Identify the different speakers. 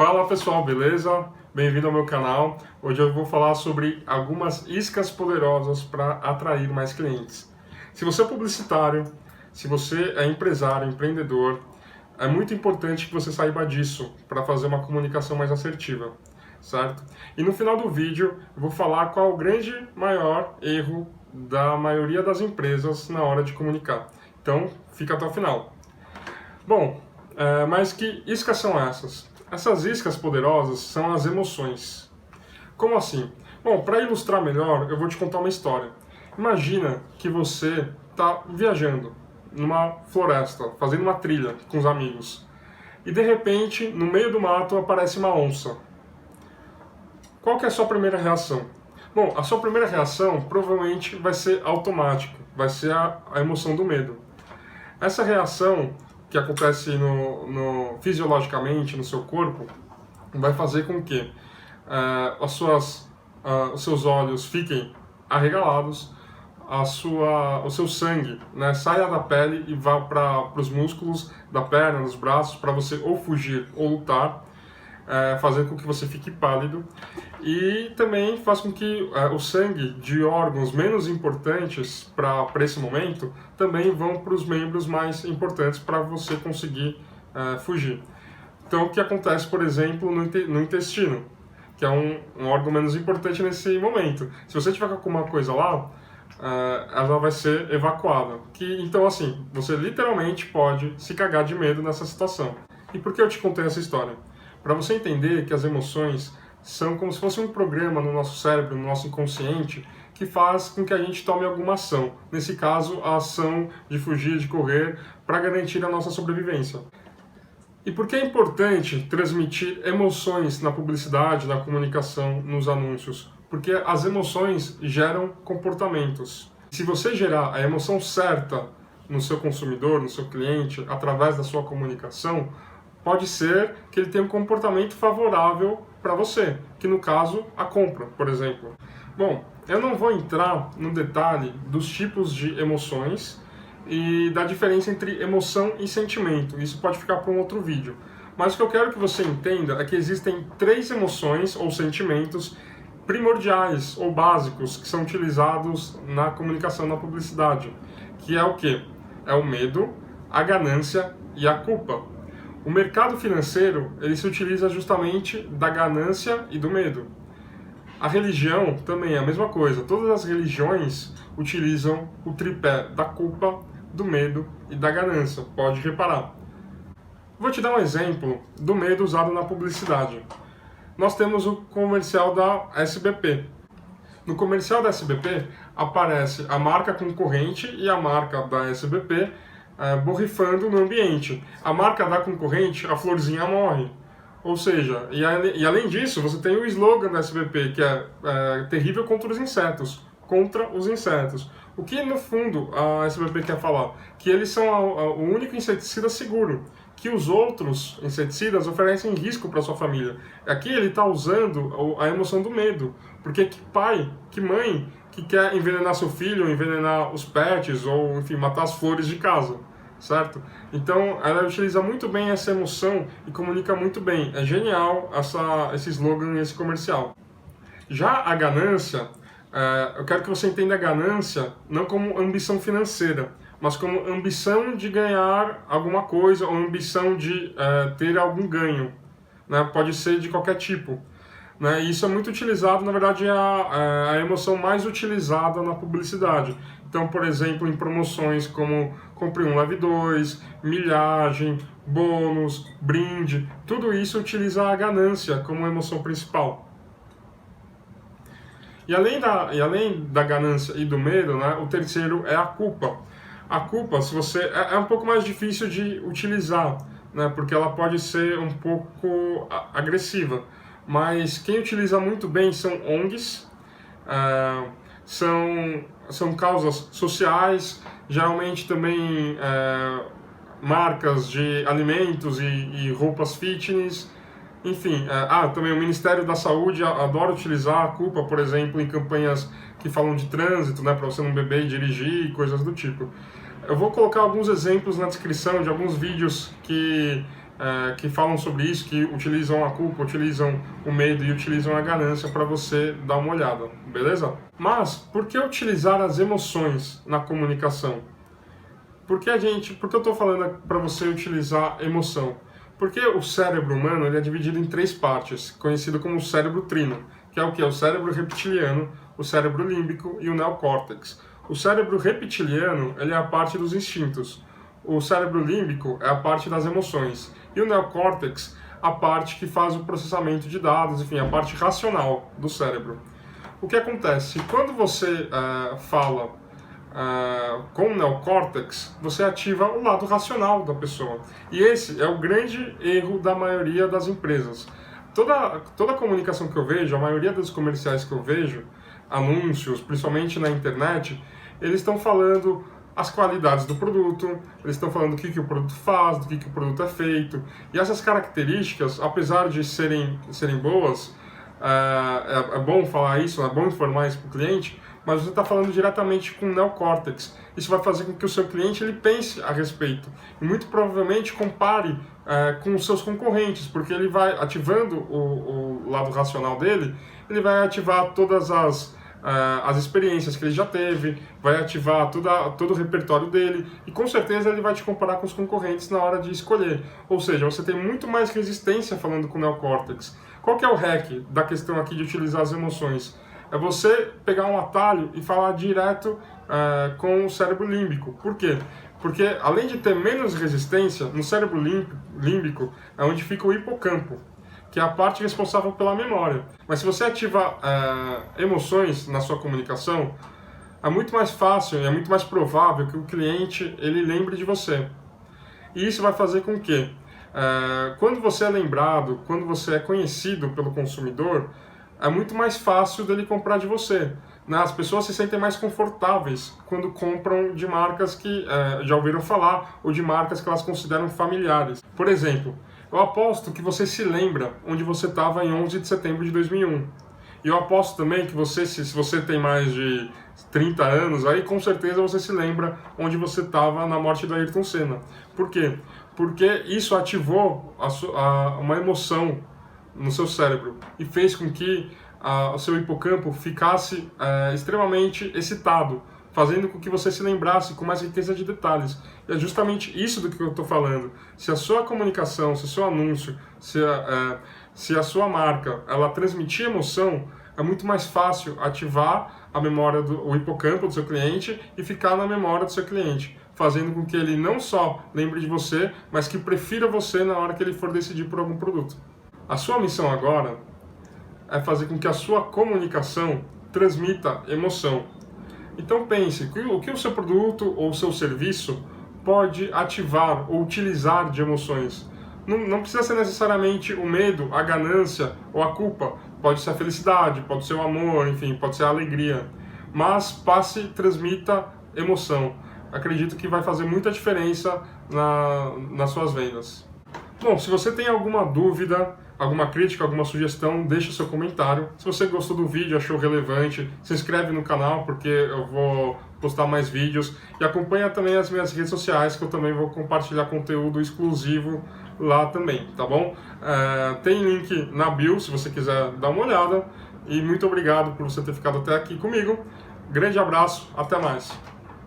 Speaker 1: Fala pessoal, beleza? Bem-vindo ao meu canal. Hoje eu vou falar sobre algumas iscas poderosas para atrair mais clientes. Se você é publicitário, se você é empresário, empreendedor, é muito importante que você saiba disso para fazer uma comunicação mais assertiva, certo? E no final do vídeo eu vou falar qual é o grande maior erro da maioria das empresas na hora de comunicar. Então, fica até o final. Bom, mas que iscas são essas? Essas iscas poderosas são as emoções. Como assim? Bom, para ilustrar melhor, eu vou te contar uma história. Imagina que você está viajando numa floresta, fazendo uma trilha com os amigos. E de repente, no meio do mato, aparece uma onça. Qual que é a sua primeira reação? Bom, a sua primeira reação provavelmente vai ser automática, vai ser a emoção do medo. Essa reação que acontece fisiologicamente no seu corpo vai fazer com que os seus olhos fiquem arregalados, o seu sangue, né, saia da pele e vá para os músculos da perna, dos braços, para você ou fugir ou lutar, fazendo com que você fique pálido, e também faz com que o sangue de órgãos menos importantes para esse momento também vão para os membros mais importantes para você conseguir fugir. Então, o que acontece, por exemplo, no intestino, que é um órgão menos importante nesse momento. Se você tiver com alguma coisa lá, ela vai ser evacuada. Então, assim, você literalmente pode se cagar de medo nessa situação. E por que eu te contei essa história? Para você entender que as emoções são como se fosse um programa no nosso cérebro, no nosso inconsciente, que faz com que a gente tome alguma ação. Nesse caso, a ação de fugir, de correr, para garantir a nossa sobrevivência. E por que é importante transmitir emoções na publicidade, na comunicação, nos anúncios? Porque as emoções geram comportamentos. Se você gerar a emoção certa no seu consumidor, no seu cliente, através da sua comunicação, pode ser que ele tenha um comportamento favorável para você, que no caso, a compra, por exemplo. Bom, eu não vou entrar no detalhe dos tipos de emoções e da diferença entre emoção e sentimento. Isso pode ficar para um outro vídeo. Mas o que eu quero que você entenda é que existem 3 emoções ou sentimentos primordiais ou básicos que são utilizados na comunicação, na publicidade. Que é o quê? É o medo, a ganância e a culpa. O mercado financeiro, ele se utiliza justamente da ganância e do medo. A religião também é a mesma coisa. Todas as religiões utilizam o tripé da culpa, do medo e da ganância. Pode reparar. Vou te dar um exemplo do medo usado na publicidade. Nós temos o comercial da SBP. No comercial da SBP aparece a marca concorrente e a marca da SBP borrifando no ambiente. A marca da concorrente, a florzinha morre. Ou seja, e além disso, você tem o slogan da SBP, que é terrível contra os insetos. Contra os insetos. O que, no fundo, a SBP quer falar? Que eles são o único inseticida seguro. Que os outros inseticidas oferecem risco para sua família. Aqui ele está usando a emoção do medo. Porque que pai, que mãe, que quer envenenar seu filho, envenenar os pets, ou, enfim, matar as flores de casa. Certo? Então, ela utiliza muito bem essa emoção e comunica muito bem. É genial esse slogan e esse comercial. Já a ganância, eu quero que você entenda a ganância não como ambição financeira, mas como ambição de ganhar alguma coisa ou ambição de ter algum ganho. Né? Pode ser de qualquer tipo. Né? E isso é muito utilizado, na verdade, é a emoção mais utilizada na publicidade. Então, por exemplo, em promoções como compre um, leve 2, milhagem, bônus, brinde, tudo isso utiliza a ganância como emoção principal. E além da ganância e do medo, né, o terceiro é a culpa. A culpa, se você é um pouco mais difícil de utilizar, né, porque ela pode ser um pouco agressiva. Mas quem utiliza muito bem são ONGs, são causas sociais, geralmente também marcas de alimentos e roupas fitness, enfim. Também o Ministério da Saúde adora utilizar a culpa, por exemplo, em campanhas que falam de trânsito, né, para você não beber e dirigir e coisas do tipo. Eu vou colocar alguns exemplos na descrição de alguns vídeos que que falam sobre isso, que utilizam a culpa, utilizam o medo e utilizam a ganância para você dar uma olhada, beleza? Mas por que utilizar as emoções na comunicação? Por que eu estou falando para você utilizar emoção? Porque o cérebro humano ele é dividido em 3 partes, conhecido como o cérebro trino, que é o que? O cérebro reptiliano, o cérebro límbico e o neocórtex. O cérebro reptiliano ele é a parte dos instintos, o cérebro límbico é a parte das emoções e o neocórtex a parte que faz o processamento de dados, enfim, a parte racional do cérebro. O que acontece? Quando você fala com o neocórtex, você ativa o lado racional da pessoa. E esse é o grande erro da maioria das empresas. Toda a comunicação que eu vejo, a maioria dos comerciais que eu vejo, anúncios, principalmente na internet, eles estão falando as qualidades do produto, eles estão falando o que o produto faz, do que o produto é feito. E essas características, apesar de serem boas, é bom falar isso, é bom informar isso para o cliente, mas você está falando diretamente com o neocórtex. Isso vai fazer com que o seu cliente ele pense a respeito e muito provavelmente compare com os seus concorrentes, porque ele vai ativando o lado racional dele, ele vai ativar todas as experiências que ele já teve, vai ativar todo o repertório dele e com certeza ele vai te comparar com os concorrentes na hora de escolher. Ou seja, você tem muito mais resistência falando com o neocórtex. Qual que é o hack da questão aqui de utilizar as emoções? É você pegar um atalho e falar direto com o cérebro límbico. Por quê? Porque além de ter menos resistência, no cérebro límbico é onde fica o hipocampo, que é a parte responsável pela memória. Mas se você ativa emoções na sua comunicação, é muito mais fácil e é muito mais provável que o cliente ele lembre de você. E isso vai fazer com que, quando você é lembrado, quando você é conhecido pelo consumidor, é muito mais fácil dele comprar de você. As pessoas se sentem mais confortáveis quando compram de marcas que já ouviram falar ou de marcas que elas consideram familiares. Por exemplo, eu aposto que você se lembra onde você estava em 11 de setembro de 2001. E eu aposto também que você, se você tem mais de 30 anos, aí com certeza você se lembra onde você estava na morte do Ayrton Senna. Por quê? Porque isso ativou uma emoção no seu cérebro e fez com que o seu hipocampo ficasse extremamente excitado, fazendo com que você se lembrasse com mais riqueza de detalhes. E é justamente isso do que eu estou falando. Se a sua comunicação, se o seu anúncio, se a sua marca ela transmitir emoção, é muito mais fácil ativar a memória o hipocampo do seu cliente e ficar na memória do seu cliente, fazendo com que ele não só lembre de você, mas que prefira você na hora que ele for decidir por algum produto. A sua missão agora é fazer com que a sua comunicação transmita emoção. Então pense, o que o seu produto ou o seu serviço pode ativar ou utilizar de emoções? Não precisa ser necessariamente o medo, a ganância ou a culpa. Pode ser a felicidade, pode ser o amor, enfim, pode ser a alegria. Mas transmita emoção. Acredito que vai fazer muita diferença nas suas vendas. Bom, se você tem alguma dúvida, alguma crítica, alguma sugestão, deixa seu comentário. Se você gostou do vídeo, achou relevante, se inscreve no canal porque eu vou postar mais vídeos. E acompanha também as minhas redes sociais que eu também vou compartilhar conteúdo exclusivo lá também, tá bom? Tem link na bio se você quiser dar uma olhada. E muito obrigado por você ter ficado até aqui comigo. Grande abraço, até mais.